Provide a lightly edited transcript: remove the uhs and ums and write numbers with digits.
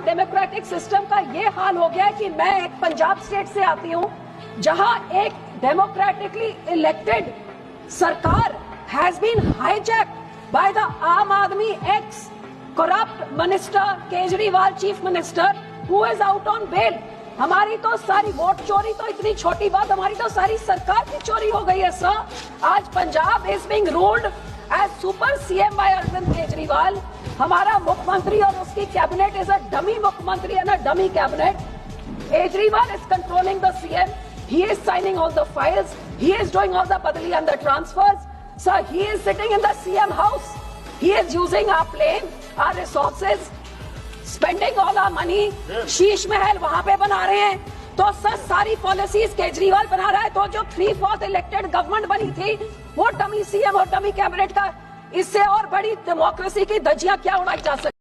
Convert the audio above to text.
Democratic system का ये हाल हो गया है कि मैं एक पंजाब स्टेट से आती हूँ जहां एक डेमोक्रेटिकली इलेक्टेड सरकार has been hijacked by the Aam Aadmi ex corrupt minister Kejriwal chief minister who is out on bail. हमारी तो सारी वोट चोरी तो इतनी छोटी बात, हमारी तो सारी सरकार की चोरी हो गई है सर। आज Punjab is being ruled as super CM by Arvind Kejriwal. हमारा मुख्यमंत्री और उसकी कैबिनेट इज अ डमी मुख्यमंत्री and a dummy cabinet. Kejriwal is controlling the CM, he is signing all the files, he is doing all the badali and the transfers. Sir, he is sitting in the CM house, he is using our plane, our resources, spending all our money. Sheesh Mahal वहां पे बना रहे हैं। तो sir सारी policies Kejriwal बना रहा है। तो जो 3/4 इलेक्टेड गवर्नमेंट बनी थी वो डमी सीएम और डमी कैबिनेट का, इससे और बड़ी डेमोक्रेसी की धज्जियां क्या उड़ाई जा सकती।